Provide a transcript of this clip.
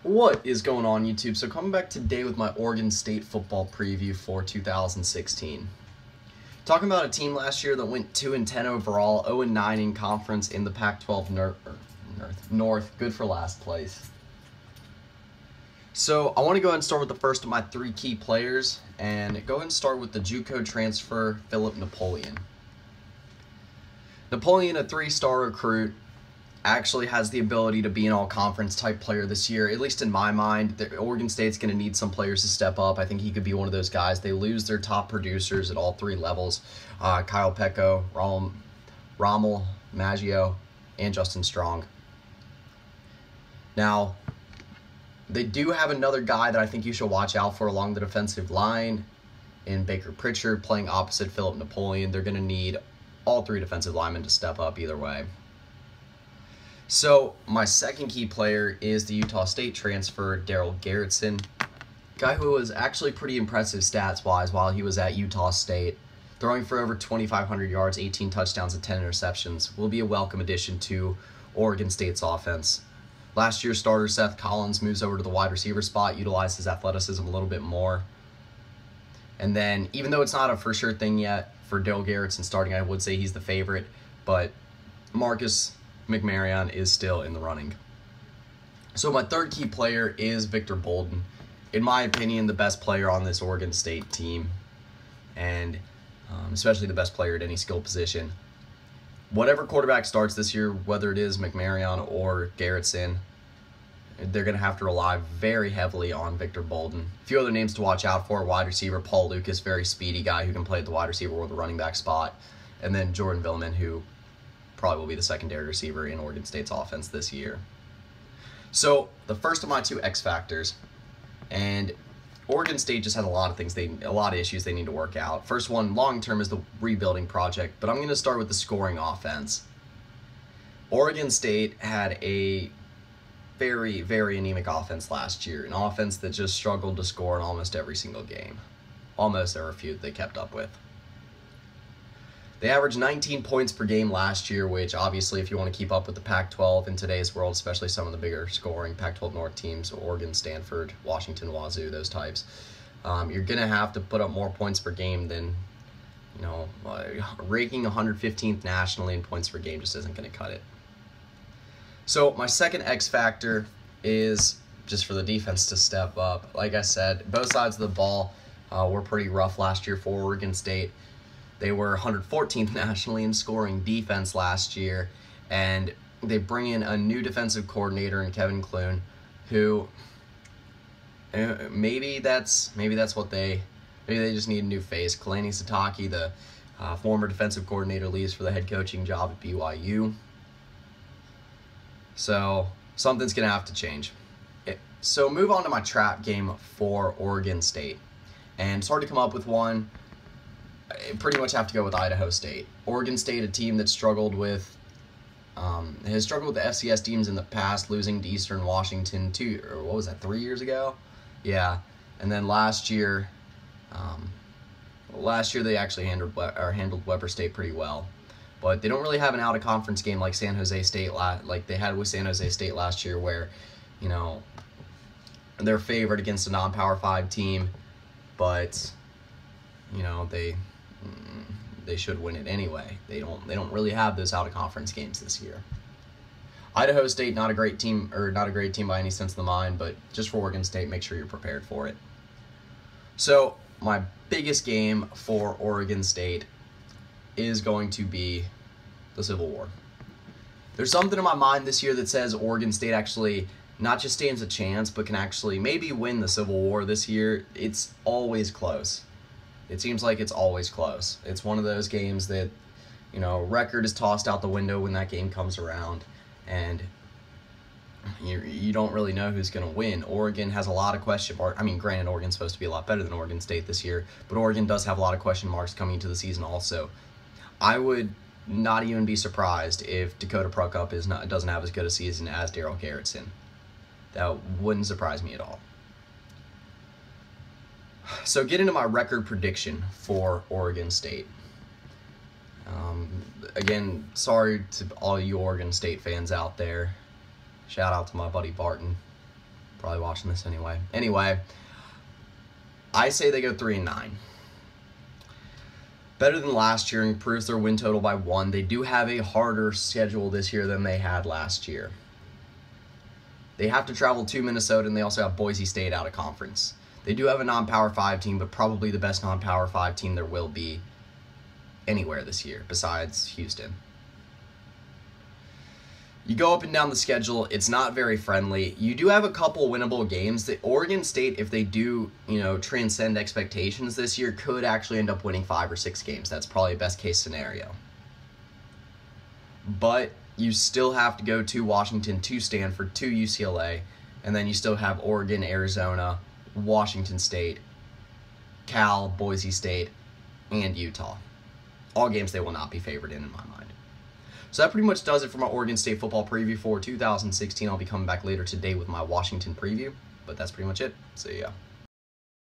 What is going on, YouTube? So coming back today with my Oregon State football preview for 2016. Talking about a team last year that went 2-10 overall, 0-9 in conference in the Pac-12 North, good for last place. So I want to go ahead and start with the first of my three key players, and go ahead and start with the JUCO transfer, Philip Napoleon. Napoleon, a three-star recruit, actually has the ability to be an all-conference type player this year, at least in my mind. Oregon State's going to need some players to step up. I think he could be one of those guys. They lose their top producers at all three levels, Kyle Pecco, Rommel Maggio, and Justin Strong. Now, they do have another guy that I think you should watch out for along the defensive line in Baker Pritchard playing opposite Philip Napoleon. They're going to need all three defensive linemen to step up either way. So, my second key player is the Utah State transfer, Darrell Garretson. Guy who was actually pretty impressive stats-wise while he was at Utah State. Throwing for over 2,500 yards, 18 touchdowns, and 10 interceptions. Will be a welcome addition to Oregon State's offense. Last year's starter, Seth Collins, moves over to the wide receiver spot, utilizes his athleticism a little bit more. And then, even though it's not a for sure thing yet for Darrell Garretson starting, I would say he's the favorite. But Marcus McMaryion is still in the running. So my third key player is Victor Bolden. In my opinion, the best player on this Oregon State team, and especially the best player at any skill position. Whatever quarterback starts this year, whether it is McMaryion or Garretson, they're going to have to rely very heavily on Victor Bolden. A few other names to watch out for: wide receiver Paul Lucas, very speedy guy who can play at the wide receiver or the running back spot, and then Jordan Villeman, who probably will be the secondary receiver in Oregon State's offense this year. So the first of my two X factors, and Oregon State just has a lot of issues they need to work out. First one, long term, is the rebuilding project, but I'm going to start with the scoring offense. Oregon State had a very, very anemic offense last year, an offense that just struggled to score in almost every single game. Almost there were a few that they kept up with. They averaged 19 points per game last year, which obviously, if you want to keep up with the Pac-12 in today's world, especially some of the bigger scoring Pac-12 North teams, Oregon, Stanford, Washington, Wazoo, those types, you're going to have to put up more points per game than, ranking 115th nationally in points per game just isn't going to cut it. So my second X factor is just for the defense to step up. Like I said, both sides of the ball were pretty rough last year for Oregon State. They were 114th nationally in scoring defense last year, and they bring in a new defensive coordinator in Kevin Clune, who maybe that's what they just need a new face. Kalani Sitake, the former defensive coordinator, leaves for the head coaching job at BYU. So something's gonna have to change. So move on to my trap game for Oregon State, and it's hard to come up with one. I pretty much have to go with Idaho State. Oregon State, a team that has struggled with the FCS teams in the past, losing to Eastern Washington 3 years ago? Yeah. And then last year they actually handled Weber State pretty well. But they don't really have an out-of-conference game like San Jose State, like they had with San Jose State last year, where, they're favored against a non-Power 5 team, but they should win it anyway. They don't really have those out-of-conference games this year. Idaho State, not a great team by any sense of the mind, but just for Oregon State, make sure you're prepared for it. So my biggest game for Oregon State is going to be the Civil War. There's something in my mind this year that says Oregon State actually not just stands a chance, but can actually maybe win the Civil War this year. It's always close. It seems like it's always close. It's one of those games that, record is tossed out the window when that game comes around, and you don't really know who's going to win. Oregon has a lot of question marks. I mean, granted, Oregon's supposed to be a lot better than Oregon State this year, but Oregon does have a lot of question marks coming into the season also. I would not even be surprised if Dakota Pruckup doesn't have as good a season as Darrell Garretson. That wouldn't surprise me at all. So get into my record prediction for Oregon State. Again, sorry to all you Oregon State fans out there. Shout out to my buddy Barton. probably watching this anyway. Anyway, I say they go 3-9. Better than last year, improves their win total by 1. They do have a harder schedule this year than they had last year. They have to travel to Minnesota, and they also have Boise State out of conference. They do have a non-Power 5 team, but probably the best non-Power 5 team there will be anywhere this year, besides Houston. You go up and down the schedule, it's not very friendly. You do have a couple winnable games. The Oregon State, if they do, transcend expectations this year, could actually end up winning 5 or 6 games. That's probably a best case scenario. But you still have to go to Washington, to Stanford, to UCLA, and then you still have Oregon, Arizona, Washington State, Cal, Boise State, and Utah. All games they will not be favored in my mind. So that pretty much does it for my Oregon State football preview for 2016. I'll be coming back later today with my Washington preview, but that's pretty much it. See ya.